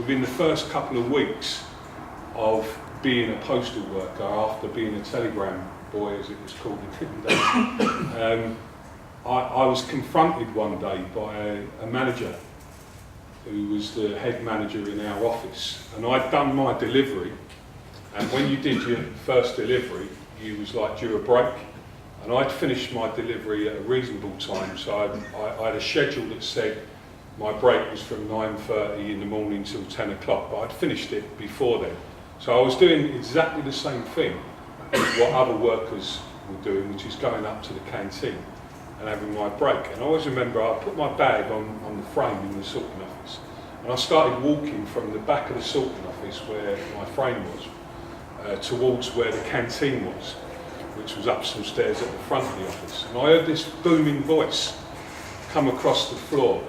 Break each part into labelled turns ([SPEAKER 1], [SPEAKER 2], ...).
[SPEAKER 1] Within the first couple of weeks of being a postal worker, after being a telegram boy, as it was called in the days, I was confronted one day by a manager who was the head manager in our office, and I'd done my delivery, and when you did your first delivery, you was like due a break, and I'd finished my delivery at a reasonable time, so I had a schedule that said my break was from 9:30 in the morning till 10 o'clock, but I'd finished it before then. So I was doing exactly the same thing as what other workers were doing, which is going up to the canteen and having my break. And I always remember I put my bag on the frame in the sorting office, and I started walking from the back of the sorting office where my frame was towards where the canteen was, which was up some stairs at the front of the office. And I heard this booming voice come across the floor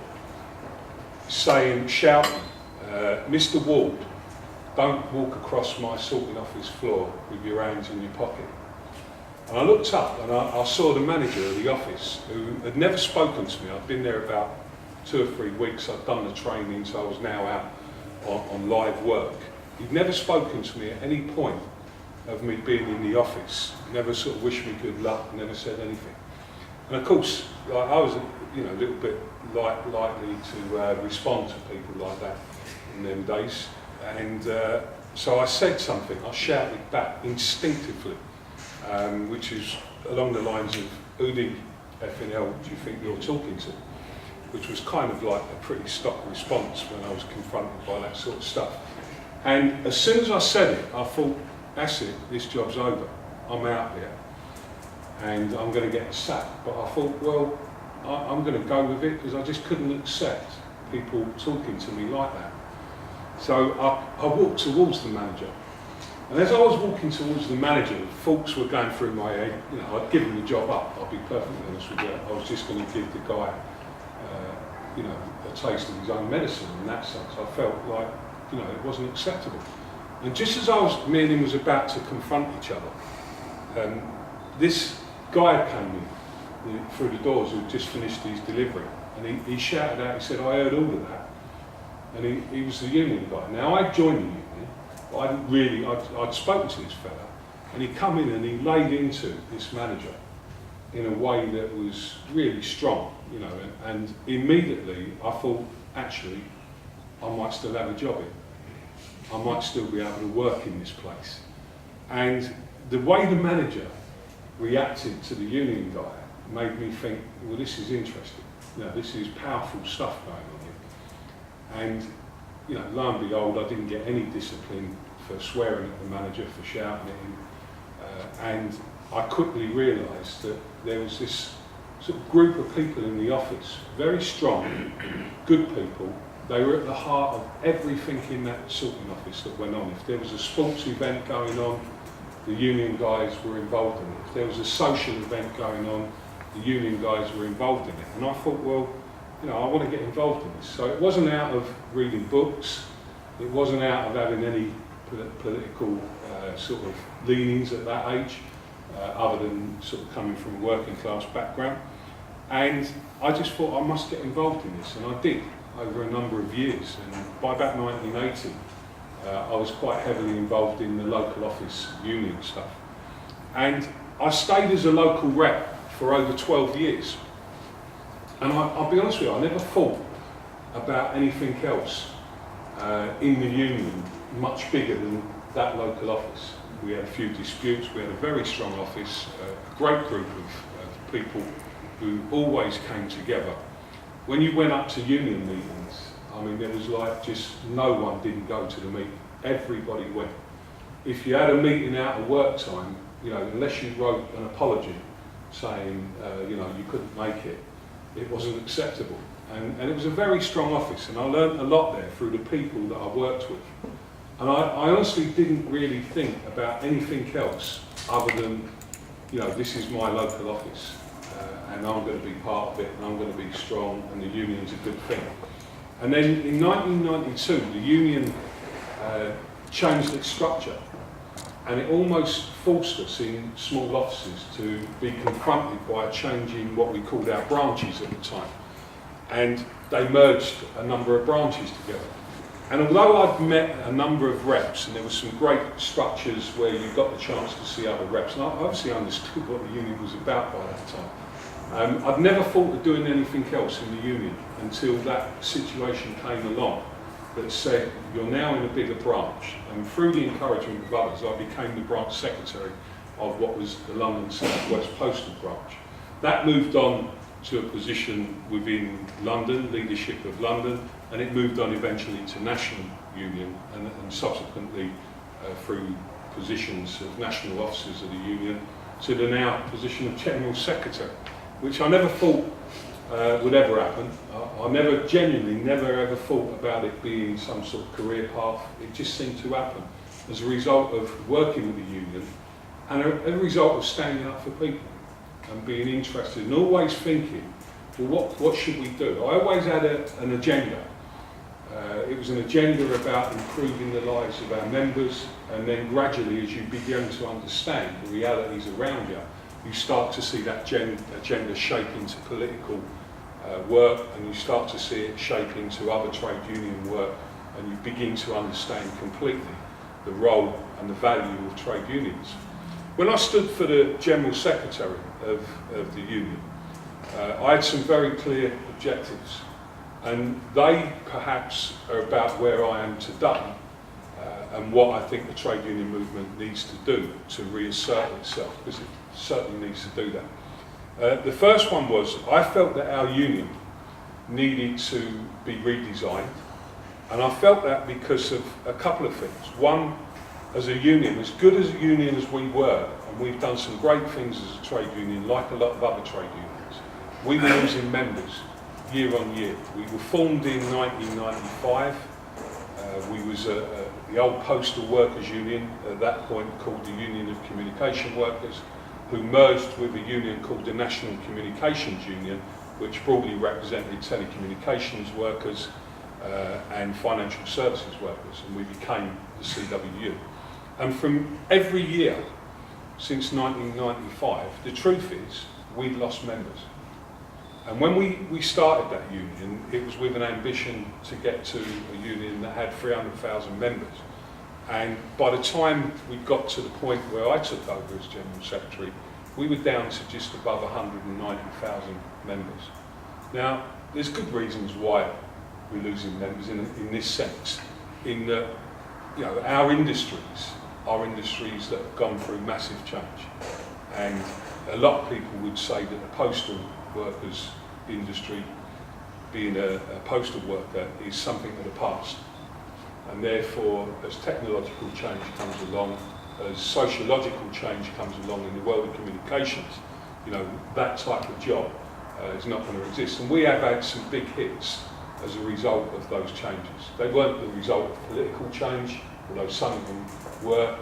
[SPEAKER 1] shouting, Mr. Ward, don't walk across my sorting office floor with your hands in your pocket. And I looked up and I saw the manager of the office, who had never spoken to me. I'd been there about 2 or 3 weeks. I'd done the training, so I was now out on live work. He'd never spoken to me at any point of me being in the office. Never sort of wished me good luck, never said anything. And of course, I was a little bit likely to respond to people like that in them days. And so I said something, I shouted back instinctively, which is along the lines of, who the effing hell do you think you're talking to? Which was kind of like a pretty stock response when I was confronted by that sort of stuff. And as soon as I said it, I thought, that's it, this job's over, I'm out here, and I'm going to get sacked. But I thought, well, I'm going to go with it, because I just couldn't accept people talking to me like that. So I walked towards the manager, and as I was walking towards the manager, thoughts were going through my head. I'd given the job up, I'll be perfectly honest with you. I was just going to give the guy a taste of his own medicine in that sense. I felt like it wasn't acceptable. And just as me and him was about to confront each other, this guy came in through the doors who'd just finished his delivery, and he shouted out, he said, I heard all of that. And he was the union guy. Now, I'd joined the union, but I'd spoken to this fella, and he'd come in and he laid into this manager in a way that was really strong, and immediately I thought, actually, I might still have a job here. I might still be able to work in this place. And the way the manager reacted to the union guy made me think, well, this is interesting. This is powerful stuff going on here. And lo and behold, I didn't get any discipline for swearing at the manager, for shouting at him. And I quickly realised that there was this sort of group of people in the office, very strong, good people. They were at the heart of everything in that sorting office that went on. If there was a sports event going on, the union guys were involved in it. If there was a social event going on, the union guys were involved in it. And I thought, well, I want to get involved in this. So it wasn't out of reading books, it wasn't out of having any political sort of leanings at that age, other than sort of coming from a working class background. And I just thought I must get involved in this, and I did over a number of years. And by about 1980, I was quite heavily involved in the local office union stuff. And I stayed as a local rep for over 12 years. And I'll be honest with you, I never thought about anything else in the union much bigger than that local office. We had a few disputes, we had a very strong office, a great group of people who always came together. When you went up to union meetings, there was like just no one didn't go to the meeting. Everybody went. If you had a meeting out of work time, unless you wrote an apology saying, you couldn't make it, it wasn't acceptable. And it was a very strong office, and I learned a lot there through the people that I worked with. And I honestly didn't really think about anything else other than, this is my local office, and I'm going to be part of it, and I'm going to be strong, and the union's a good thing. And then in 1992, the union changed its structure, and it almost forced us in small offices to be confronted by a change in what we called our branches at the time. And they merged a number of branches together. And although I'd met a number of reps, and there were some great structures where you got the chance to see other reps, and I obviously understood what the union was about by that time, I'd never thought of doing anything else in the union until that situation came along that said, you're now in a bigger branch. And through the encouragement of others, I became the branch secretary of what was the London South West Postal Branch. That moved on to a position within London, leadership of London, and it moved on eventually to National Union and subsequently through positions of national officers of the union to the now position of General Secretary, which I never thought would ever happen. I genuinely never ever thought about it being some sort of career path. It just seemed to happen as a result of working with the union and a result of standing up for people and being interested and always thinking, well, what should we do? I always had an agenda. It was an agenda about improving the lives of our members, and then gradually, as you begin to understand the realities around you, you start to see that agenda shape into political work, and you start to see it shape into other trade union work, and you begin to understand completely the role and the value of trade unions. When I stood for the General Secretary of the union, I had some very clear objectives, and they perhaps are about where I am today and what I think the trade union movement needs to do to reassert itself, because it certainly needs to do that. The first one was, I felt that our union needed to be redesigned, and I felt that because of a couple of things. One, as a union, as good as a union as we were, and we've done some great things as a trade union, like a lot of other trade unions, we were losing members year on year. We were formed in 1995. We was the old Postal Workers Union, at that point called the Union of Communication Workers, who merged with a union called the National Communications Union, which broadly represented telecommunications workers and financial services workers, and we became the CWU. And from every year since 1995, the truth is we'd lost members. And when we started that union, it was with an ambition to get to a union that had 300,000 members. And by the time we got to the point where I took over as General Secretary, we were down to just above 190,000 members. Now, there's good reasons why we're losing members in this sense, in that, you know, our industries are industries that have gone through massive change. And a lot of people would say that the postal workers industry, being a postal worker, is something of the past. And therefore, as technological change comes along, as sociological change comes along in the world of communications, you know, that type of job is not going to exist. And we have had some big hits as a result of those changes. They weren't the result of political change, although some of them were.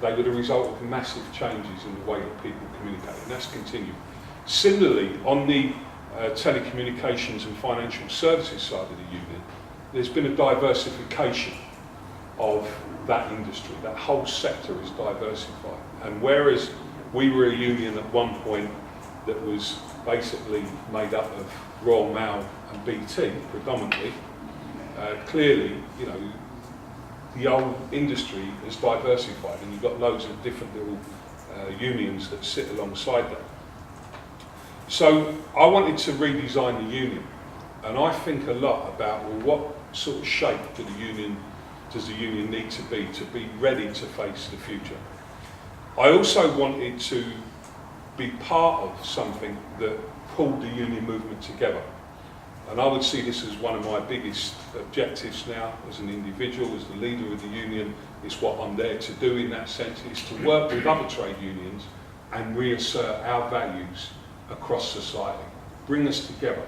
[SPEAKER 1] They were the result of massive changes in the way that people communicate, and that's continued. Similarly, on the telecommunications and financial services side of the union, there's been a diversification of that industry. That whole sector is diversified. And whereas we were a union at one point that was basically made up of Royal Mail and BT predominantly, clearly, you know, the old industry is diversified, and you've got loads of different little unions that sit alongside that. So I wanted to redesign the union, and I think a lot about, well, what sort of shape does the union need to be ready to face the future. I also wanted to be part of something that pulled the union movement together. And I would see this as one of my biggest objectives now as an individual, as the leader of the union. It's what I'm there to do in that sense, is to work with other trade unions and reassert our values across society. Bring us together.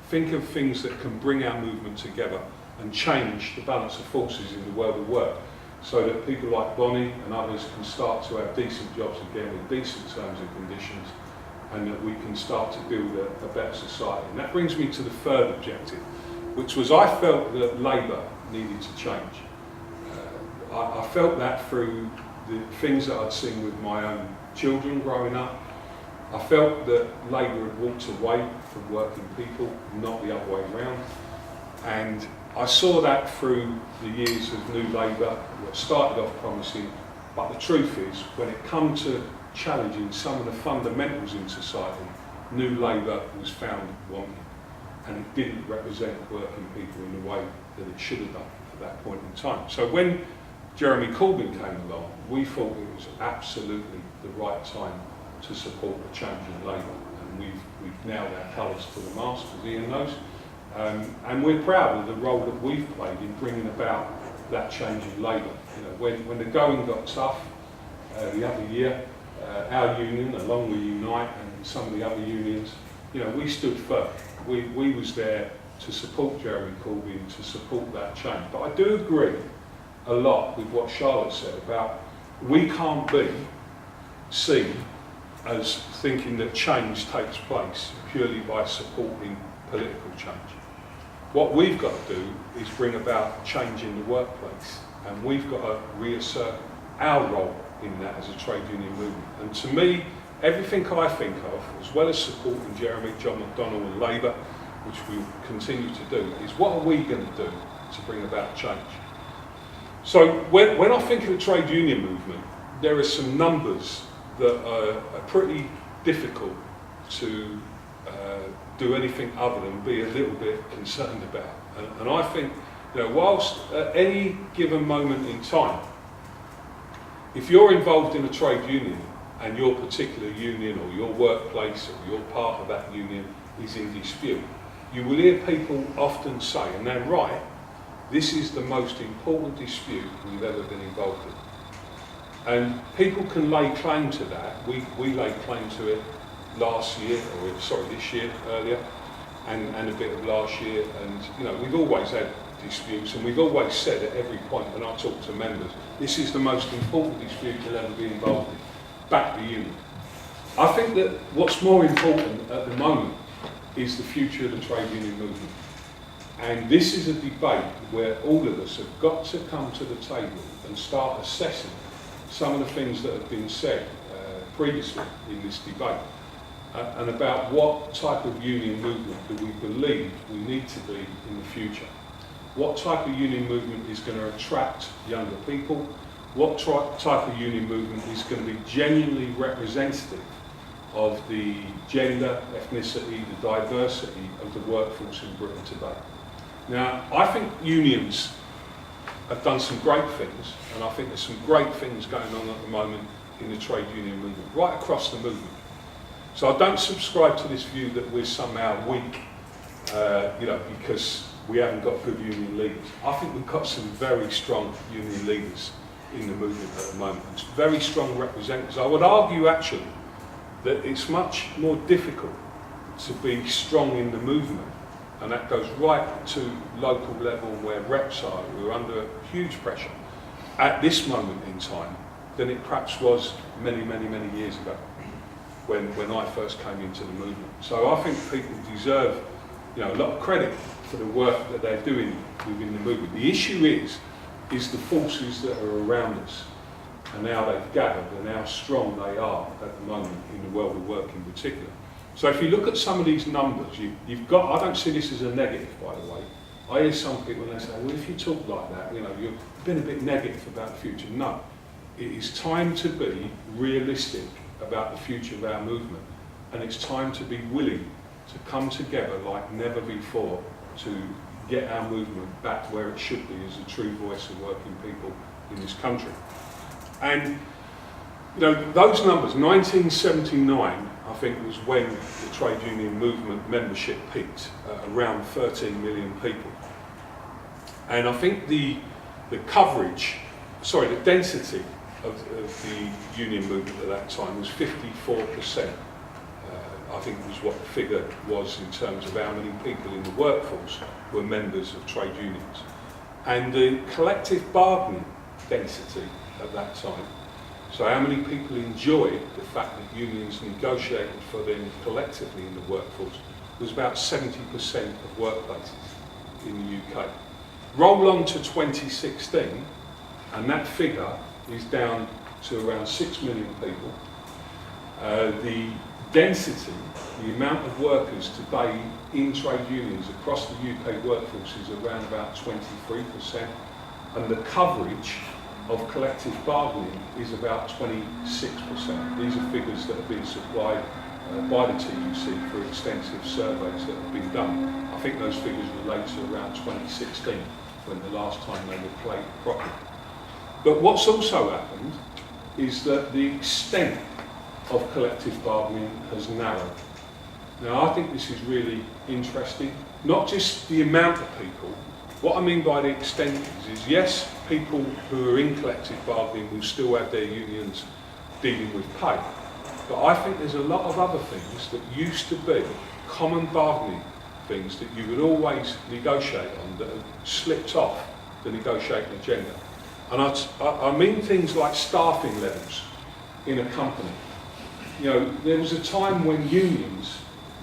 [SPEAKER 1] Think of things that can bring our movement together and change the balance of forces in the world of work, so that people like Bonnie and others can start to have decent jobs again with decent terms and conditions, and that we can start to build a better society. And that brings me to the third objective, which was I felt that Labour needed to change. I felt that through the things that I'd seen with my own children growing up. I felt that Labour had walked away from working people, not the other way around. And I saw that through the years of New Labour, what started off promising, but the truth is, when it come to challenging some of the fundamentals in society, New Labour was found wanting, and it didn't represent working people in the way that it should have done at that point in time. So when Jeremy Corbyn came along, we thought it was absolutely the right time to support a change in Labour, and we've nailed our colours to the mast, as Ian knows, and we're proud of the role that we've played in bringing about that change in Labour. You know, when the going got tough the other year, our union, along with Unite and some of the other unions, you know, we stood firm. We was there to support Jeremy Corbyn, to support that change. But I do agree a lot with what Charlotte said about we can't be seen as thinking that change takes place purely by supporting political change. What we've got to do is bring about change in the workplace, and we've got to reassert our role in that as a trade union movement. And to me, everything I think of, as well as supporting Jeremy, John McDonnell and Labour, which we continue to do, is what are we going to do to bring about change? So when I think of the trade union movement, there are some numbers that are pretty difficult to do anything other than be a little bit concerned about. And I think, you know, whilst at any given moment in time, if you're involved in a trade union and your particular union or your workplace or your part of that union is in dispute, you will hear people often say, and they're right, this is the most important dispute we've ever been involved in. And people can lay claim to that. We laid claim to it this year earlier, and a bit of last year. And you know, we've always had disputes, and we've always said at every point when I talk to members, this is the most important dispute you'll ever be involved in. Back the union. I think that what's more important at the moment is the future of the trade union movement. And this is a debate where all of us have got to come to the table and start assessing some of the things that have been said previously in this debate, and about what type of union movement do we believe we need to be in the future. What type of union movement is going to attract younger people? What type of union movement is going to be genuinely representative of the gender, ethnicity, the diversity of the workforce in Britain today? Now, I think unions have done some great things, and I think there's some great things going on at the moment in the trade union movement, right across the movement. So I don't subscribe to this view that we're somehow weak, because we haven't got good union leaders. I think we've got some very strong union leaders in the movement at the moment, very strong representatives. I would argue actually that it's much more difficult to be strong in the movement, and that goes right to local level where reps are, who are under huge pressure at this moment in time than it perhaps was many, many, many years ago when I first came into the movement. So I think people deserve, you know, a lot of credit for the work that they're doing within the movement. The issue is the forces that are around us and how they've gathered and how strong they are at the moment in the world of work in particular. So if you look at some of these numbers, you've got, I don't see this as a negative, by the way. I hear some people when they say, well, if you talk like that, you know, you've been a bit negative about the future. No, it is time to be realistic about the future of our movement, and it's time to be willing to come together like never before to get our movement back where it should be as a true voice of working people in this country. And you know, those numbers, 1979, I think, was when the trade union movement membership peaked, around 13 million people. And I think the density of the union movement at that time was 54%. I think was what the figure was in terms of how many people in the workforce were members of trade unions. And the collective bargaining density at that time, so how many people enjoyed the fact that unions negotiated for them collectively in the workforce, was about 70% of workplaces in the UK. Roll on to 2016, and that figure is down to around 6 million people. The density, the amount of workers today in trade unions across the UK workforce is around about 23%, and the coverage of collective bargaining is about 26%. These are figures that have been supplied by the TUC through extensive surveys that have been done. I think those figures relate to around 2016, when the last time they were played properly. But what's also happened is that the extent of collective bargaining has narrowed. Now, I think this is really interesting. Not just the amount of people. What I mean by the extent is yes, people who are in collective bargaining will still have their unions dealing with pay. But I think there's a lot of other things that used to be common bargaining things that you would always negotiate on that have slipped off the negotiating agenda. And I mean things like staffing levels in a company. You know, there was a time when unions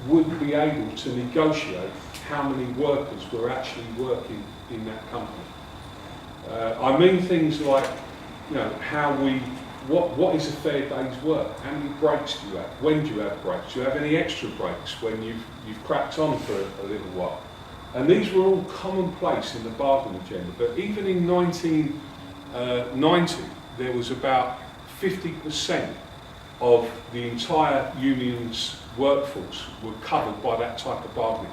[SPEAKER 1] would be able to negotiate how many workers were actually working in that company. I mean things like, you know, what is a fair day's work? How many breaks do you have? When do you have breaks? Do you have any extra breaks when you've cracked on for a little while? And these were all commonplace in the bargaining agenda. But even in 1990, there was about 50% of the entire union's workforce were covered by that type of bargaining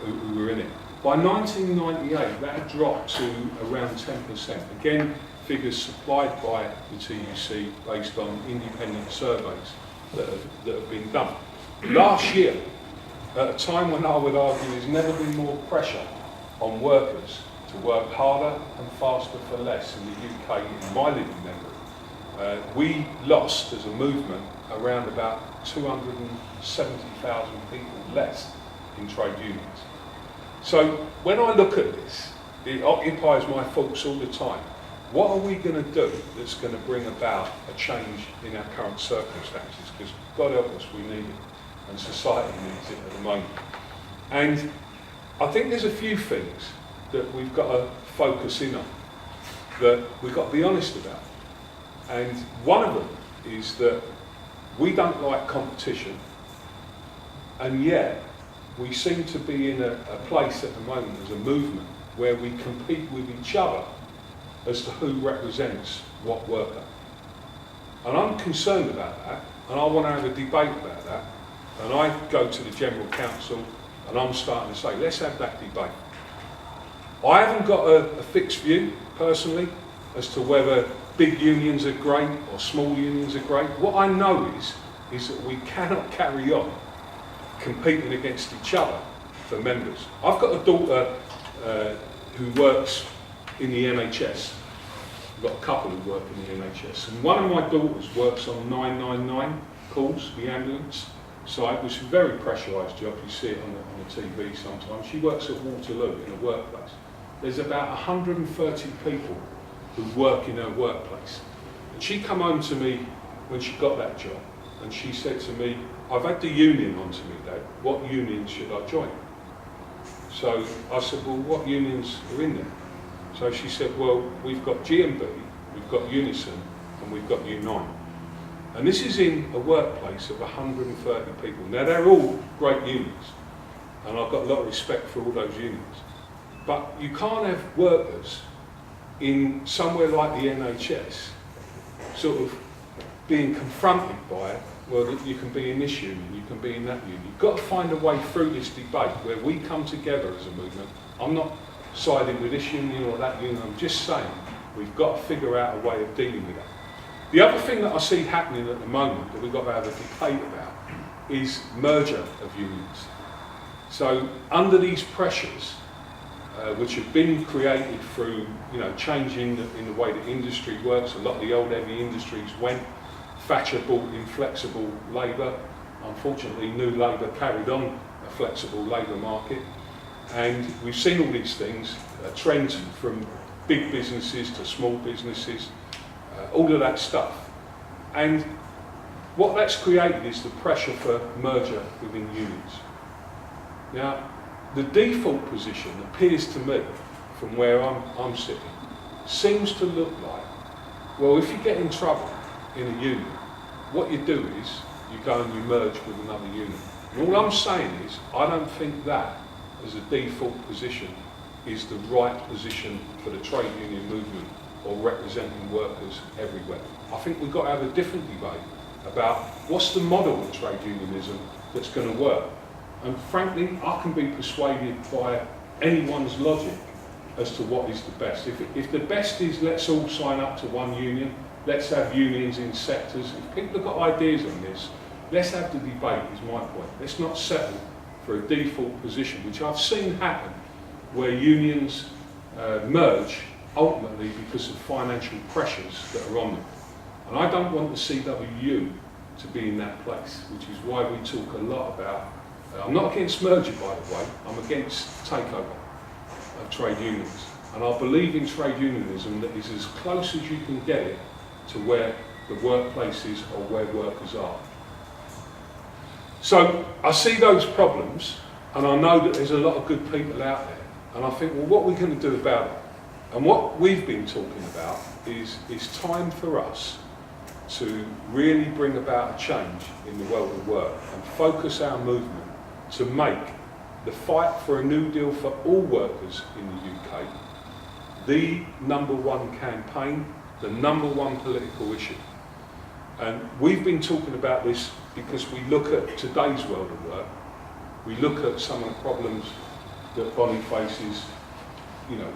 [SPEAKER 1] who were in it. By 1998, that had dropped to around 10%. Again, figures supplied by the TUC based on independent surveys that have been done. Last year, at a time when I would argue there's never been more pressure on workers to work harder and faster for less in the UK in my living memory, we lost as a movement around about 270,000 people less in trade unions. So when I look at this, it occupies my thoughts all the time. What are we going to do that's going to bring about a change in our current circumstances? Because God help us, we need it, and society needs it at the moment. And I think there's a few things that we've got to focus in on, that we've got to be honest about. And one of them is that we don't like competition, and yet we seem to be in a place at the moment as a movement where we compete with each other as to who represents what worker. And I'm concerned about that, and I want to have a debate about that. And I go to the General Council and I'm starting to say, let's have that debate. I haven't got a fixed view, personally, as to whether big unions are great or small unions are great. What I know is that we cannot carry on competing against each other for members. I've got a daughter who works in the NHS. I've got a couple who work in the NHS, and one of my daughters works on 999 calls, the ambulance side, which is a very pressurised job. You see it on the TV sometimes. She works at Waterloo in a workplace. There's about 130 people who work in her workplace. And she come home to me when she got that job, and she said to me, I've had the union on to me, Dad. What union should I join? So I said, well, what unions are in there? So she said, well, we've got GMB, we've got Unison, and we've got Unite. And this is in a workplace of 130 people. Now, they're all great unions, and I've got a lot of respect for all those unions. But you can't have workers in somewhere like the NHS sort of being confronted by it. Well, you can be in this union, you can be in that union. You've got to find a way through this debate where we come together as a movement. I'm not siding with this union or that union, I'm just saying we've got to figure out a way of dealing with that. The other thing that I see happening at the moment that we've got to have a debate about is merger of unions. So under these pressures, which have been created through changing in the way the industry works, a lot of the old heavy industries went. Thatcher brought in flexible labour. Unfortunately, New Labour carried on a flexible labour market. And we've seen all these things, trends from big businesses to small businesses, all of that stuff. And what that's created is the pressure for merger within unions. Now, the default position appears to me, from where I'm sitting, seems to look like, well, if you get in trouble in a union, what you do is you go and you merge with another union. And all I'm saying is, I don't think that, as a default position, is the right position for the trade union movement or representing workers everywhere. I think we've got to have a different debate about what's the model of trade unionism that's going to work. And frankly, I can be persuaded by anyone's logic as to what is the best. If the best is let's all sign up to one union, let's have unions in sectors. If people have got ideas on this, let's have the debate, is my point. Let's not settle for a default position, which I've seen happen, where unions merge ultimately because of financial pressures that are on them. And I don't want the CWU to be in that place, which is why we talk a lot about, I'm not against merger by the way, I'm against takeover of trade unions. And I believe in trade unionism that is as close as you can get it to where the workplace is or where workers are. So I see those problems, and I know that there's a lot of good people out there, and I think, well, what are we going to do about it? And what we've been talking about is time for us to really bring about a change in the world of work and focus our movement to make the fight for a new deal for all workers in the UK the number one campaign, the number one political issue. And we've been talking about this because we look at today's world of work, we look at some of the problems that Bonnie faces, you know,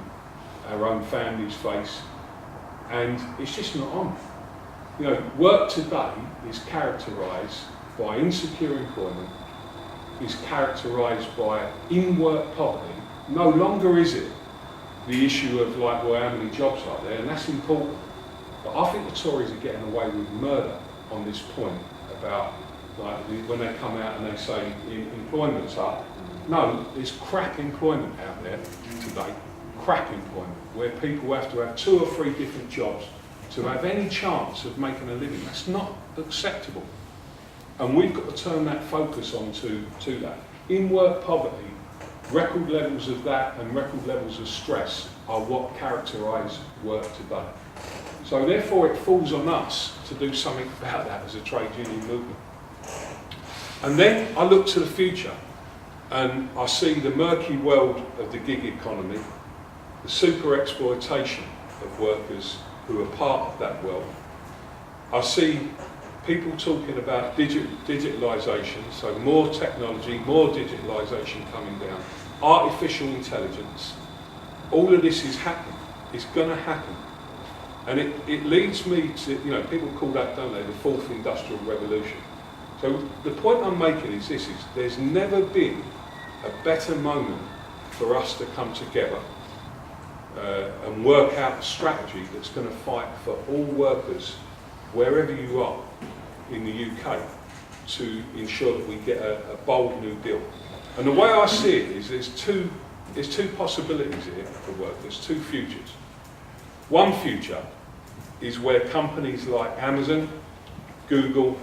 [SPEAKER 1] our own families face, and it's just not on. You know, work today is characterised by insecure employment, is characterised by in-work poverty. No longer is it the issue of like, well, how many jobs are there, and that's important. But I think the Tories are getting away with murder on this point about, like, when they come out and they say employment's up. No, there's crap employment out there today, crap employment, where people have to have 2 or 3 different jobs to have any chance of making a living. That's not acceptable. And we've got to turn that focus on to that. In-work poverty, record levels of that and record levels of stress are what characterise work today. So therefore it falls on us to do something about that as a trade union movement. And then I look to the future and I see the murky world of the gig economy, the super exploitation of workers who are part of that world. I see people talking about digitalisation, so more technology, more digitalisation coming down, artificial intelligence. All of this is happening, it's going to happen. And it leads me to, you know, people call that, don't they, the 4th industrial revolution. So the point I'm making is this, is there's never been a better moment for us to come together and work out a strategy that's going to fight for all workers, wherever you are in the UK, to ensure that we get a bold new deal. And the way I see it is there's two possibilities here for work, there's 2 futures. One future is where companies like Amazon, Google,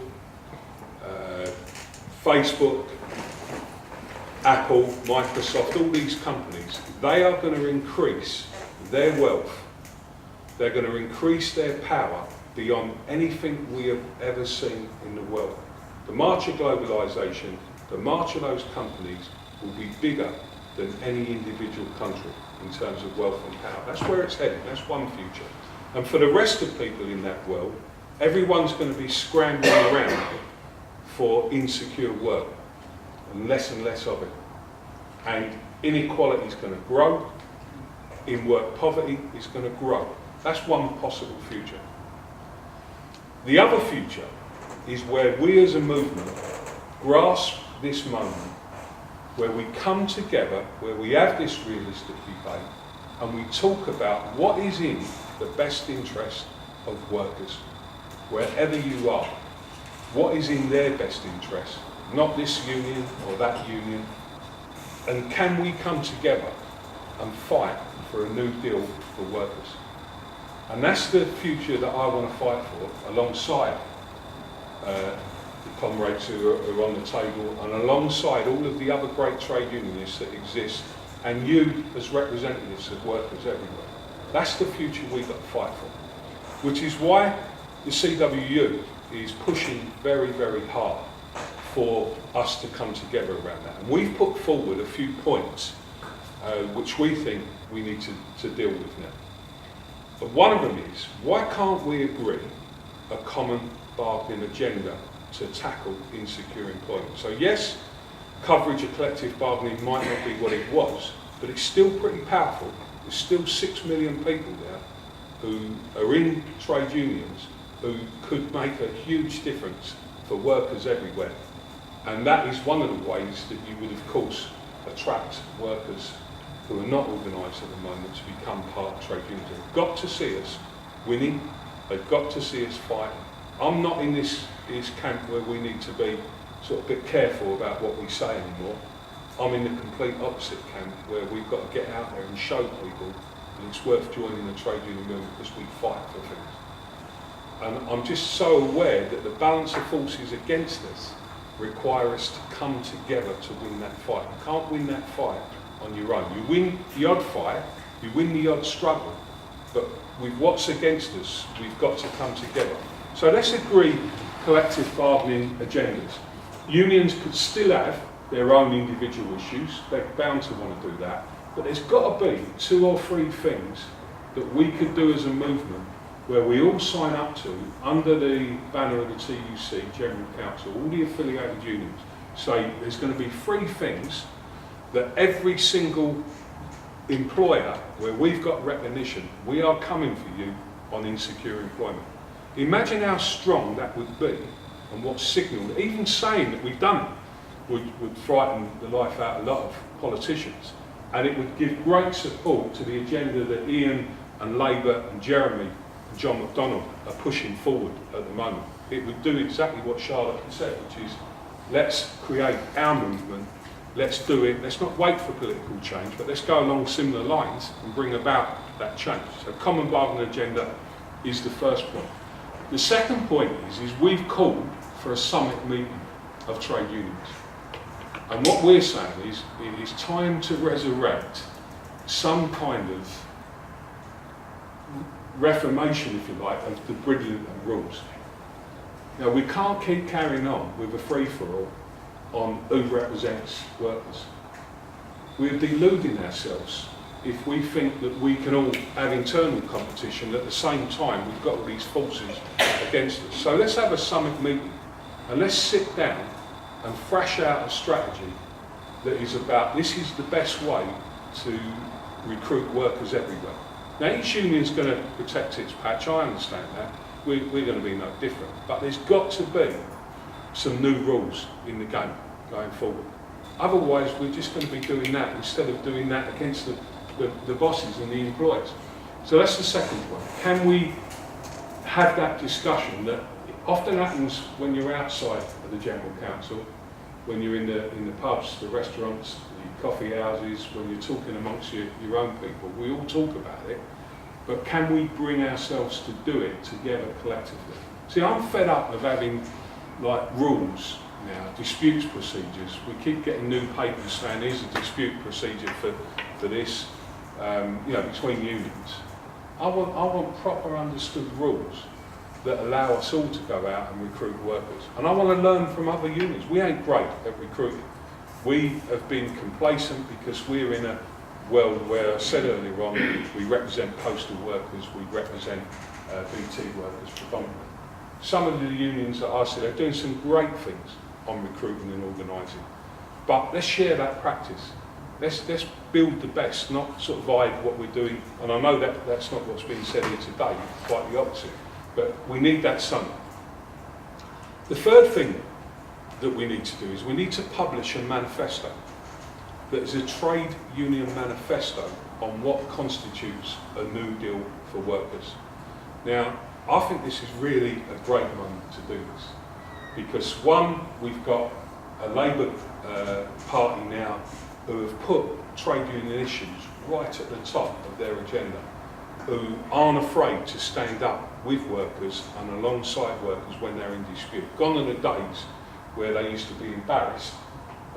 [SPEAKER 1] Facebook, Apple, Microsoft, all these companies, they are going to increase their wealth, they're going to increase their power beyond anything we have ever seen in the world. The march of globalisation, the march of those companies will be bigger than any individual country in terms of wealth and power. That's where it's heading, that's one future. And for the rest of people in that world, everyone's going to be scrambling around for insecure work and less of it. And inequality is going to grow, in-work poverty is going to grow. That's one possible future. The other future is where we as a movement grasp this moment, where we come together, where we have this realistic debate, and we talk about what is in the best interest of workers, wherever you are. What is in their best interest, not this union or that union, and can we come together and fight for a new deal for workers? And that's the future that I want to fight for, alongside the comrades who are on the table, and alongside all of the other great trade unionists that exist, and you as representatives of workers everywhere. That's the future we've got to fight for. Which is why the CWU is pushing very, very hard for us to come together around that. And we've put forward a few points which we think we need to deal with now. But one of them is, why can't we agree a common bargaining agenda to tackle insecure employment? So yes, coverage of collective bargaining might not be what it was, but it's still pretty powerful. There's still 6 million people there who are in trade unions who could make a huge difference for workers everywhere. And that is one of the ways that you would, of course, attract workers who are not organised at the moment to become part of trade unions. They've got to see us winning, they've got to see us fighting. I'm not in this camp where we need to be sort of a bit careful about what we say anymore. I'm in the complete opposite camp where we've got to get out there and show people that it's worth joining the trade union movement because we fight for things. And I'm just so aware that the balance of forces against us require us to come together to win that fight. You can't win that fight on your own. You win the odd fight, you win the odd struggle, but with what's against us, we've got to come together. So let's agree collective bargaining agendas. Unions could still have their own individual issues, they're bound to want to do that, but there's got to be 2 or 3 things that we could do as a movement where we all sign up to, under the banner of the TUC, General Council, all the affiliated unions, say there's going to be 3 things that every single employer, where we've got recognition, we are coming for you on insecure employment. Imagine how strong that would be and what signal, that even saying that we've done it would frighten the life out of a lot of politicians, and it would give great support to the agenda that Ian and Labour and Jeremy and John McDonnell are pushing forward at the moment. It would do exactly what Charlotte said, which is let's create our movement, let's do it, let's not wait for political change, but let's go along similar lines and bring about that change. So common bargaining agenda is the first point. The second point is we've called for a summit meeting of trade unions. And what we're saying is it is time to resurrect some kind of reformation, if you like, of the brilliant rules. Now, we can't keep carrying on with a free-for-all on who represents workers. We're deluding ourselves if we think that we can all have internal competition at the same time we've got all these forces against us. So let's have a summit meeting and let's sit down and thrash out a strategy that is about this is the best way to recruit workers everywhere. Now each union's going to protect its patch, I understand that, we're going to be no different, but there's got to be some new rules in the game going forward. Otherwise we're just going to be doing that instead of doing that against the bosses and the employers. So that's the second point. Can we have that discussion that often happens when you're outside of the General Council, when you're in the pubs, the restaurants, the coffee houses, when you're talking amongst your own people, we all talk about it, but can we bring ourselves to do it together collectively? See, I'm fed up of having like rules now, disputes procedures. We keep getting new papers saying here's a dispute procedure for this, between unions. I want proper understood rules that allow us all to go out and recruit workers. And I want to learn from other unions. We ain't great at recruiting. We have been complacent because we're in a world where, I said earlier on, we represent postal workers, we represent BT workers predominantly. Some of the unions that I see, they're doing some great things on recruiting and organising. But let's share that practice. Let's build the best, not sort of hide what we're doing. And I know that that's not what's being said here today, quite the opposite. But we need that summit. The third thing that we need to do is we need to publish a manifesto that is a trade union manifesto on what constitutes a new deal for workers. Now, I think this is really a great moment to do this because one, we've got a Labour Party now who have put trade union issues right at the top of their agenda, who aren't afraid to stand up with workers and alongside workers when they're in dispute. Gone are the days where they used to be embarrassed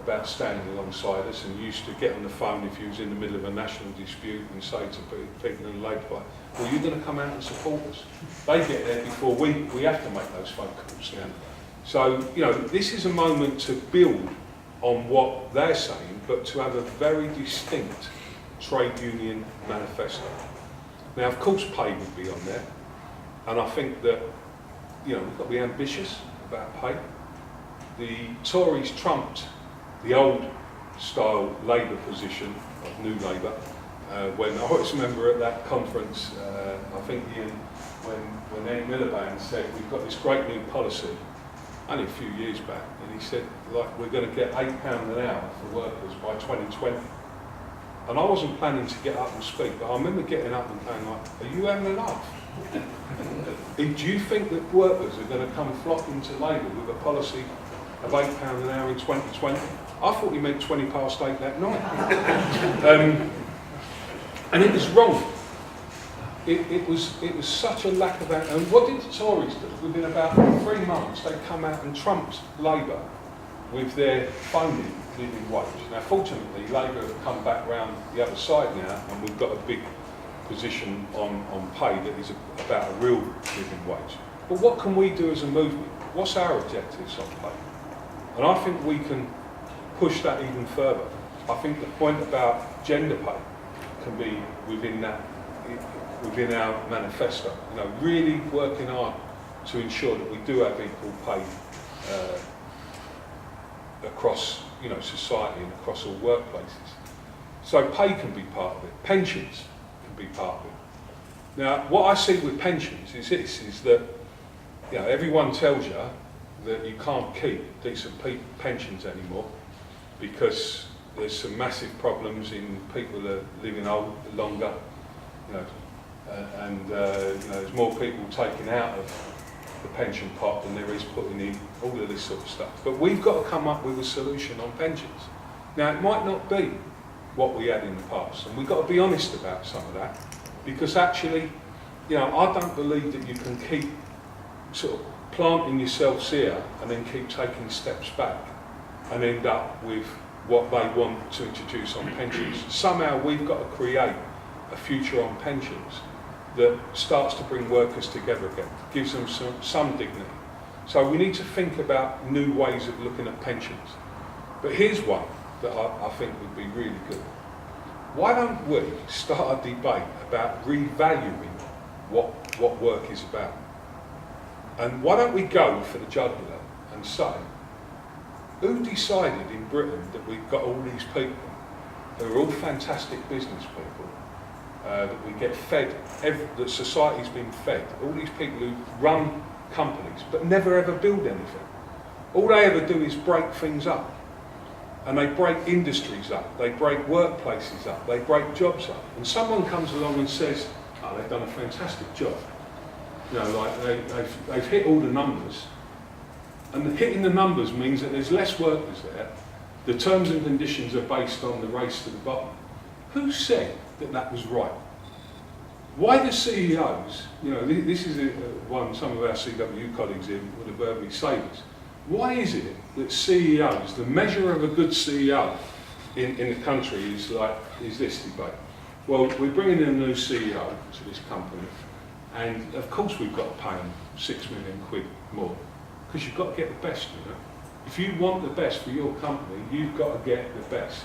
[SPEAKER 1] about standing alongside us and used to get on the phone if you was in the middle of a national dispute and say to people in the Labour Party, well, you're going to come out and support us. They get there before we have to make those phone calls now. So, this is a moment to build on what they're saying, but to have a very distinct trade union manifesto. Now, of course, pay would be on there, and I think that, we've got to be ambitious about pay. The Tories trumped the old style Labour position of New Labour. When I always remember at that conference, I think Ian, when Ed Miliband said, we've got this great new policy, only a few years back, and he said, we're going to get £8 an hour for workers by 2020. And I wasn't planning to get up and speak, but I remember getting up and going are you having a laugh? Do you think that workers are going to come flocking to Labour with a policy of £8 an hour in 2020? I thought he meant 8 that night. And it was wrong. It was such a lack of... And what did the Tories do? Within about 3 months, they come out and trumped Labour with their funding living wage. Now, fortunately, Labour have come back round the other side now, and we've got a big position on pay that is about a real living wage. But what can we do as a movement? What's our objectives on pay? And I think we can push that even further. I think the point about gender pay can be within our manifesto. Really working hard to ensure that we do have equal pay across society and across all workplaces. So pay can be part of it. Pensions can be part of it. Now, what I see with pensions is that everyone tells you that you can't keep decent pensions anymore because there's some massive problems in people that are living longer, and there's more people taking out of the pension pot than there is putting in, all of this sort of stuff. But we've got to come up with a solution on pensions. Now, it might not be what we had in the past, and we've got to be honest about some of that, because actually, I don't believe that you can keep sort of planting yourselves here and then keep taking steps back and end up with what they want to introduce on pensions. Somehow we've got to create a future on pensions that starts to bring workers together again, gives them some dignity. So we need to think about new ways of looking at pensions. But here's one that I think would be really good. Why don't we start a debate about revaluing what work is about? And why don't we go for the jugular and say, who decided in Britain that we've got all these people who are all fantastic business people, that we get fed, that society's been fed, all these people who run companies but never ever build anything. All they ever do is break things up. And they break industries up, they break workplaces up, they break jobs up. And someone comes along and says, oh, they've done a fantastic job. They've hit all the numbers. And hitting the numbers means that there's less workers there. The terms and conditions are based on the race to the bottom. Who said that was right? Why do CEOs, this is one some of our CW colleagues here would have heard me say this. Why is it that CEOs, the measure of a good CEO in the country is this debate? Well, we're bringing in a new CEO to this company, and of course we've got to pay them £6 million more, because you've got to get the best, If you want the best for your company, you've got to get the best.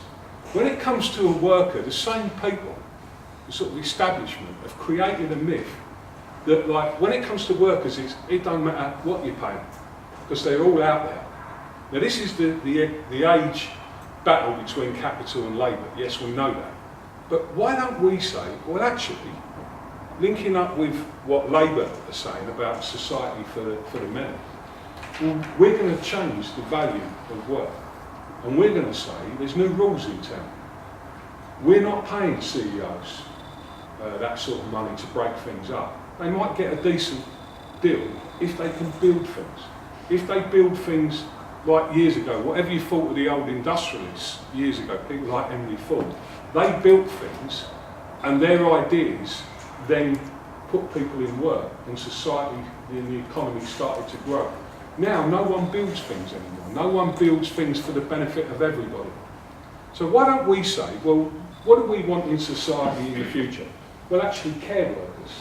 [SPEAKER 1] When it comes to a worker, the same people, the sort of establishment, have created a myth that, when it comes to workers, it don't matter what you pay them, because they're all out there. Now, this is the age battle between capital and labour. Yes, we know that. But why don't we say, well, actually, linking up with what Labour are saying about society for the many, well, we're going to change the value of work. And we're going to say there's new rules in town. We're not paying CEOs that sort of money to break things up. They might get a decent deal if they can build things. If they build things like years ago, whatever you thought of the old industrialists years ago, people like Henry Ford, they built things and their ideas then put people in work and society and the economy started to grow. Now no one builds things anymore. No one builds things for the benefit of everybody. So why don't we say, well, what do we want in society in the future? Well, actually, care workers.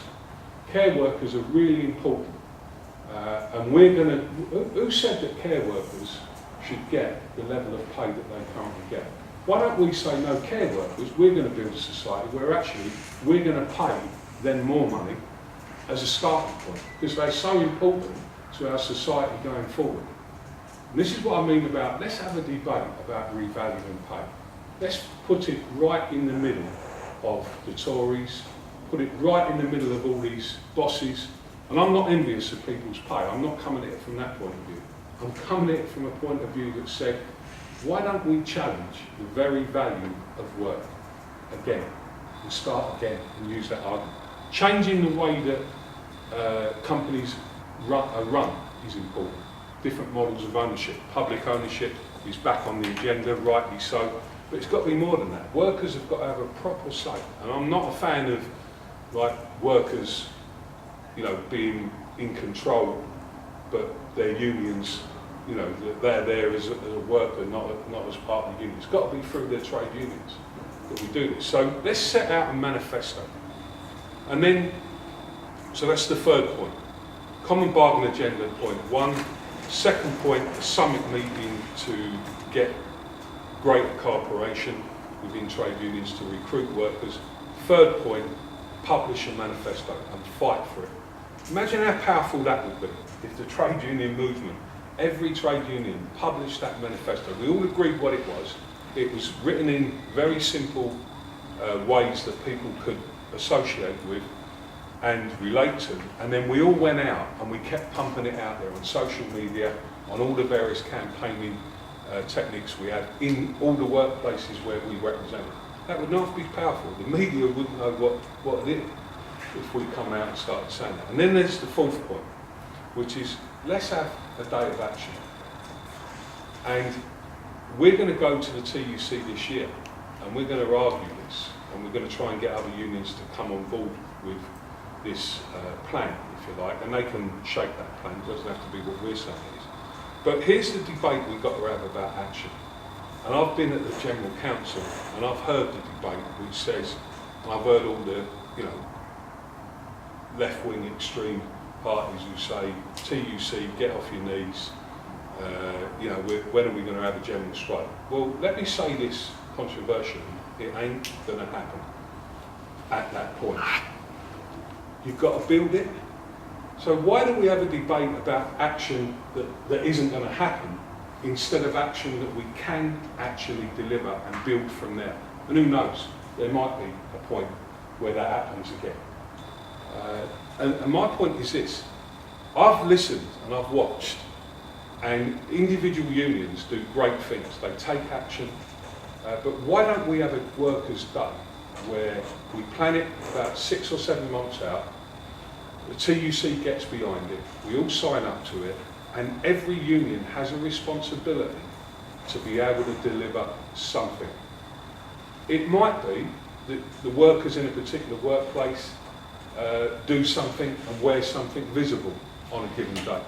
[SPEAKER 1] Care workers are really important. And we're going to... Who said that care workers should get the level of pay that they currently get? Why don't we say, no, care workers, we're going to build a society where actually we're going to pay them more money as a starting point, because they're so important to our society going forward. And this is what I mean about, let's have a debate about revaluing pay. Let's put it right in the middle of the Tories, put it right in the middle of all these bosses. And I'm not envious of people's pay. I'm not coming at it from that point of view. I'm coming at it from a point of view that said, why don't we challenge the very value of work again and start again and use that argument? Changing the way that companies are run is important. Different models of ownership. Public ownership is back on the agenda, rightly so, but it's got to be more than that. Workers have got to have a proper say. And I'm not a fan of workers, being in control, but their unions, they're there as a worker, not as part of the union. It's got to be through their trade unions that we do this. So let's set out a manifesto. And then, so that's the third point. Common bargain agenda, point one. Second point, a summit meeting to get greater cooperation within trade unions to recruit workers. Third point, publish a manifesto and fight for it. Imagine how powerful that would be if the trade union movement, every trade union published that manifesto. We all agreed what it was. It was written in very simple ways that people could associate with and relate to, and then we all went out and we kept pumping it out there on social media, on all the various campaigning techniques we had in all the workplaces where we represented. That would not be powerful. The media wouldn't know what it is if we come out and started saying that. And then there's the fourth point, which is let's have a day of action. And we're going to go to the TUC this year and we're going to argue this, and we're going to try and get other unions to come on board with this plan, if you like, and they can shape that plan. It doesn't have to be what we're saying it is. But here's the debate we've got to have about action. And I've been at the General Council and I've heard the debate which says, and I've heard all the, left-wing extreme parties who say, TUC, get off your knees, when are we going to have a general strike? Well, let me say this controversially, it ain't going to happen at that point. You've got to build it. So why don't we have a debate about action that isn't going to happen instead of action that we can actually deliver and build from there? And who knows, there might be a point where that happens again. And my point is this, I've listened and I've watched, and individual unions do great things. They take action, but why don't we have a workers' day where we plan it about 6 or 7 months out, the TUC gets behind it, we all sign up to it, and every union has a responsibility to be able to deliver something. It might be that the workers in a particular workplace do something and wear something visible on a given day.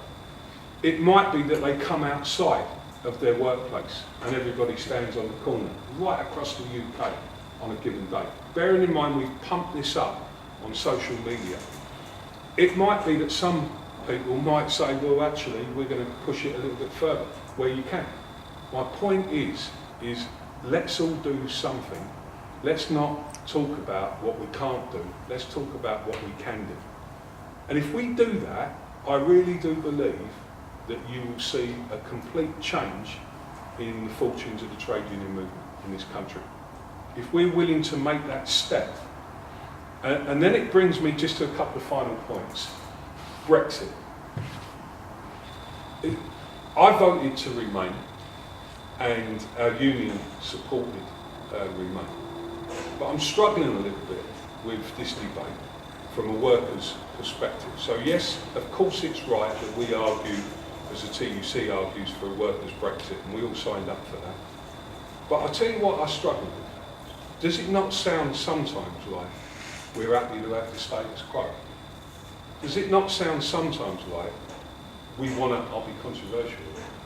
[SPEAKER 1] It might be that they come outside of their workplace and everybody stands on the corner right across the UK on a given day. Bearing in mind we've pumped this up on social media. It might be that some people might say, well actually we're going to push it a little bit further, where you can. My point is let's all do something. Let's not talk about what we can't do, let's talk about what we can do. And if we do that, I really do believe that you will see a complete change in the fortunes of the trade union movement in this country. If we're willing to make that step. And then it brings me just to a couple of final points. Brexit. I voted to remain, and our union supported remain. But I'm struggling a little bit with this debate from a worker's perspective. So yes, of course it's right that we argue, as the TUC argues, for a workers' Brexit, and we all signed up for that. But I'll tell you what I struggle with. Does it not sound sometimes like we're happy to have the status quo? Does it not sound sometimes like we want to, I'll be controversial,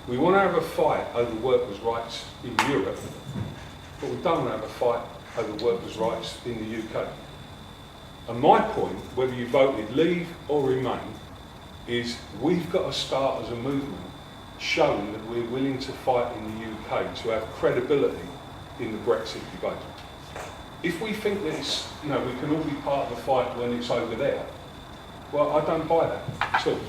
[SPEAKER 1] we want to have a fight over workers' rights in Europe, but we don't want to have a fight over workers' rights in the UK. And my point, whether you voted Leave or Remain, is we've got to start as a movement showing that we're willing to fight in the UK to have credibility in the Brexit debate. If we think that it's, we can all be part of the fight when it's over there, well, I don't buy that at all.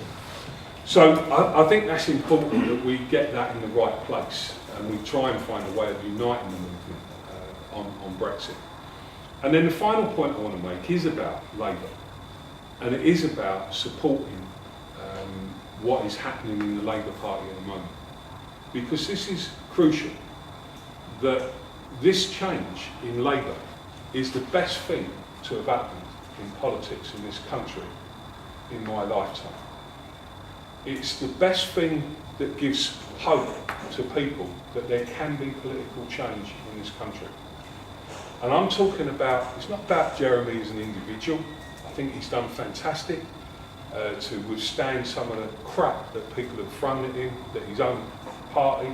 [SPEAKER 1] So I think that's important that we get that in the right place and we try and find a way of uniting the movement on Brexit. And then the final point I want to make is about Labour, and it is about supporting what is happening in the Labour Party at the moment. Because this is crucial, that this change in Labour is the best thing to have happened in politics in this country in my lifetime. It's the best thing that gives hope to people that there can be political change in this country. And I'm talking about, it's not about Jeremy as an individual. I think he's done fantastic to withstand some of the crap that people have thrown at him, that his own party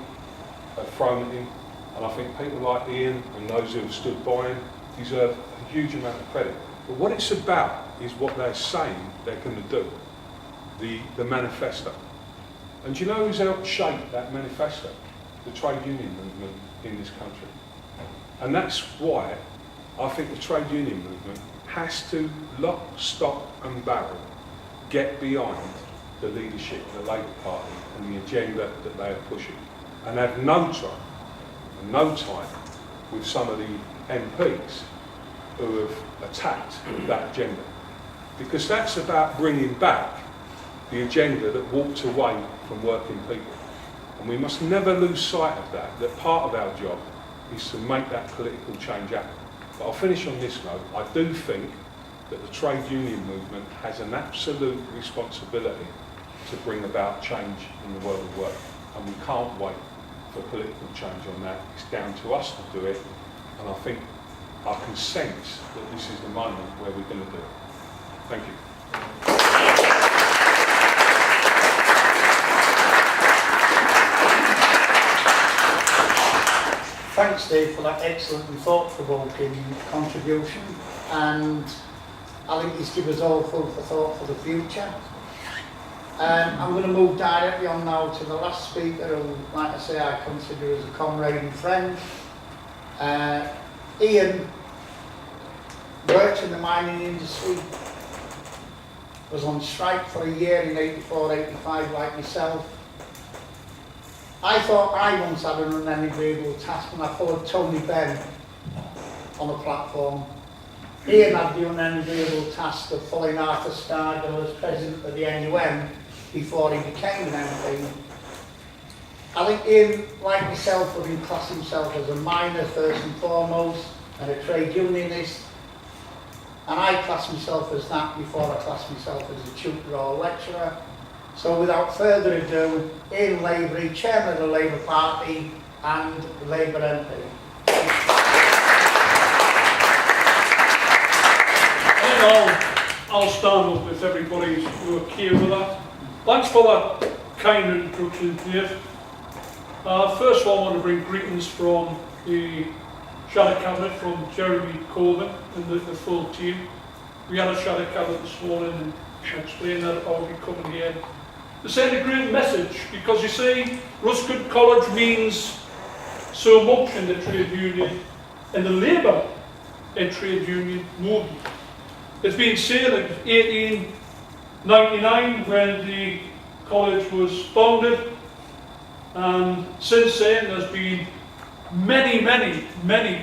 [SPEAKER 1] have thrown at him. And I think people like Ian and those who have stood by him deserve a huge amount of credit. But what it's about is what they're saying they're going to do, the manifesto. And do you know who's helped shape that manifesto? The trade union movement in this country. And that's why I think the trade union movement has to lock, stock and barrel get behind the leadership of the Labour Party and the agenda that they are pushing, and have no time with some of the MPs who have attacked that agenda. Because that's about bringing back the agenda that walked away from working people. And we must never lose sight of that part of our job is to make that political change happen. But I'll finish on this note. I do think that the trade union movement has an absolute responsibility to bring about change in the world of work. And we can't wait for political change on that. It's down to us to do it. And I think I can sense that this is the moment where we're going to do it. Thank you.
[SPEAKER 2] Thanks, Dave, for that excellent and thought-provoking contribution, and I think he's given us all food for thought for the future. I'm going to move directly on now to the last speaker, who, like I say, I consider as a comrade and friend. Ian worked in the mining industry, was on strike for a year in 84, 85 like myself. I thought I once had an unenviable task when I followed Tony Benn on a platform. Ian had the unenviable task of following Arthur Scargill as president of the NUM before he became an MP. I think Ian, like myself, would class himself as a miner first and foremost, and a trade unionist. And I class myself as that before I class myself as a tutor or a lecturer. So without further ado, Ian Lavery, Chairman of the Labour Party and Labour MP.
[SPEAKER 3] I'll stand up if everybody's okay with that. Thanks for that kind introduction, Dave. First of all, I want to bring greetings from the Shadow Cabinet, from Jeremy Corbyn and the full team. We had a Shadow Cabinet this morning and explained that I'll be coming here to send a great message, because you see, Ruskin College means so much in the trade union, in the labour and trade union movement. It's been said in 1899 when the college was founded, and since then there's been many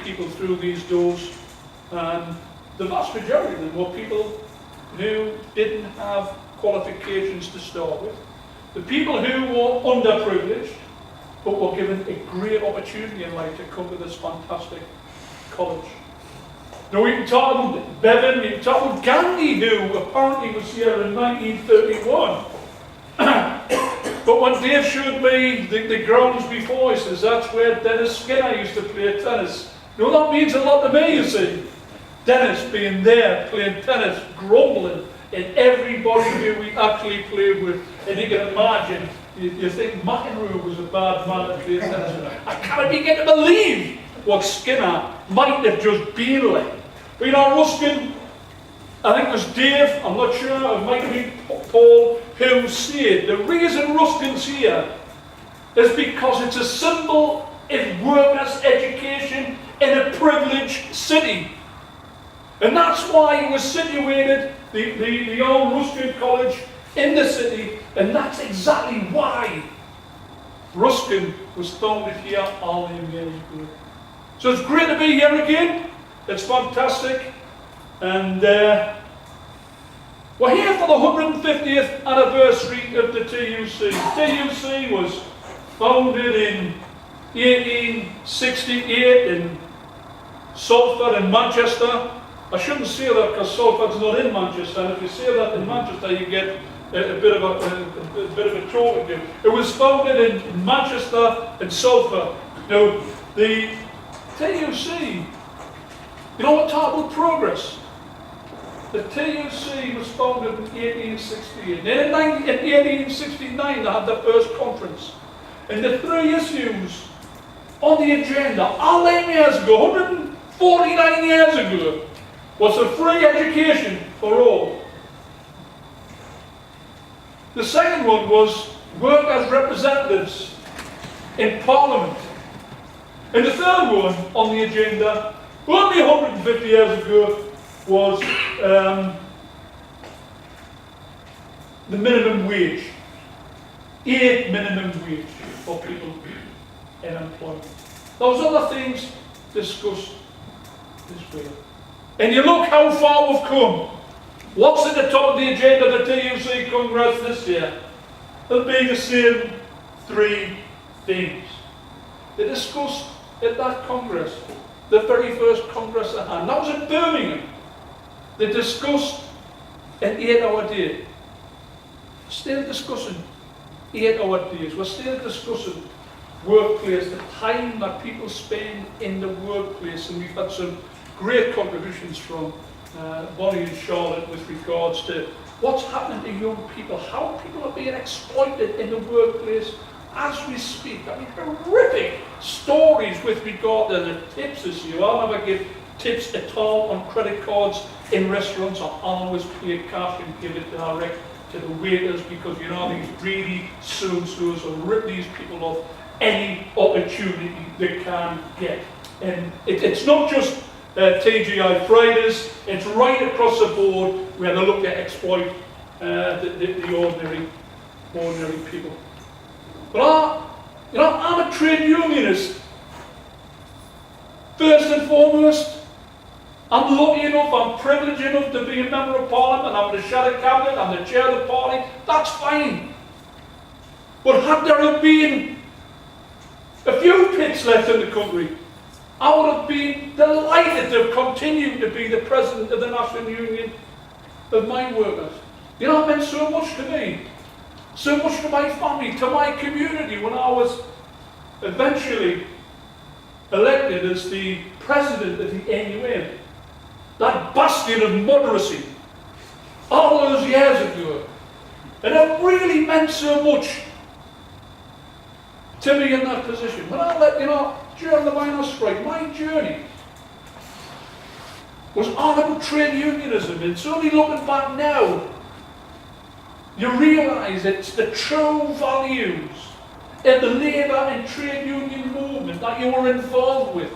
[SPEAKER 3] people through these doors, and the vast majority of them were people who didn't have qualifications to start with. The people who were underprivileged but were given a great opportunity in life to come to this fantastic college. Now we can talk about Bevan, we can talk about Gandhi, who apparently was here in 1931. But when Dave showed me the grounds before, he says that's where Dennis Skinner used to play tennis. Now that means a lot to me, you see. Dennis being there, playing tennis, grumbling and everybody who we actually played with. And you can imagine, you think McEnroe was a bad man at play tennis. I can't begin to believe what Skinner might have just been like. But you know, Ruskin, I think it was Dave, I'm not sure, it might have been Paul, who said the reason Ruskin's here is because it's a symbol of workers' education in a privileged city. And that's why it was situated, the old Ruskin College, in the city, and that's exactly why Ruskin was founded here all them years ago. So it's great to be here again. It's fantastic. And we're here for the 150th anniversary of the TUC. TUC was founded in 1868 in Salford in Manchester. I shouldn't say that because Salford's not in Manchester, and if you say that in Manchester you get a bit of a talking to. It was founded in Manchester and Salford. Now, the TUC, you know what talk about progress? The TUC was founded in 1868. Then in 1869 they had their first conference. And the three issues on the agenda, all them years ago, 149 years ago, was a free education for all. The second one was work as representatives in Parliament. And the third one on the agenda, only 150 years ago, was the minimum wage. A minimum wage for people in employment. Those other things discussed this way. And you look how far we've come. What's at the top of the agenda of the TUC Congress this year? It'll be the same three things. They discussed at that Congress, the very first Congress they had. That was in Birmingham. They discussed an 8-hour day. Still discussing 8-hour days. We're still discussing workplace, the time that people spend in the workplace, and we've had some great contributions from Bonnie and Charlotte with regards to what's happening to young people, how people are being exploited in the workplace as we speak. I mean, horrific stories with regard to the tips this year. I'll never give tips at all on credit cards in restaurants. I'll always pay cash and give it direct to the waiters, because you know these greedy so-and-sos will rip these people off any opportunity they can get. And it's not just TGI Fridays, it's right across the board where they look to exploit the ordinary people. But I'm a trade unionist. First and foremost, I'm lucky enough, I'm privileged enough to be a member of Parliament, I'm the shadow cabinet, I'm the chair of the party, that's fine. But had there have been a few pits left in the country, I would have been delighted to have continued to be the president of the National Union of Mine Workers. You know, it meant so much to me, so much to my family, to my community, when I was eventually elected as the president of the NUM. That bastion of moderacy, all those years ago. And it really meant so much to me in that position. When I during the miners' strike, my journey was all about trade unionism. And it's only looking back now, you realise it's the true values of the labour and trade union movement that you were involved with.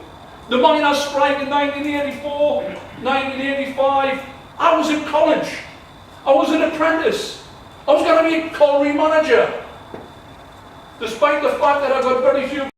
[SPEAKER 3] The miners' strike in 1984, 1985, I was in college. I was an apprentice. I was going to be a colliery manager. Despite the fact that I got very few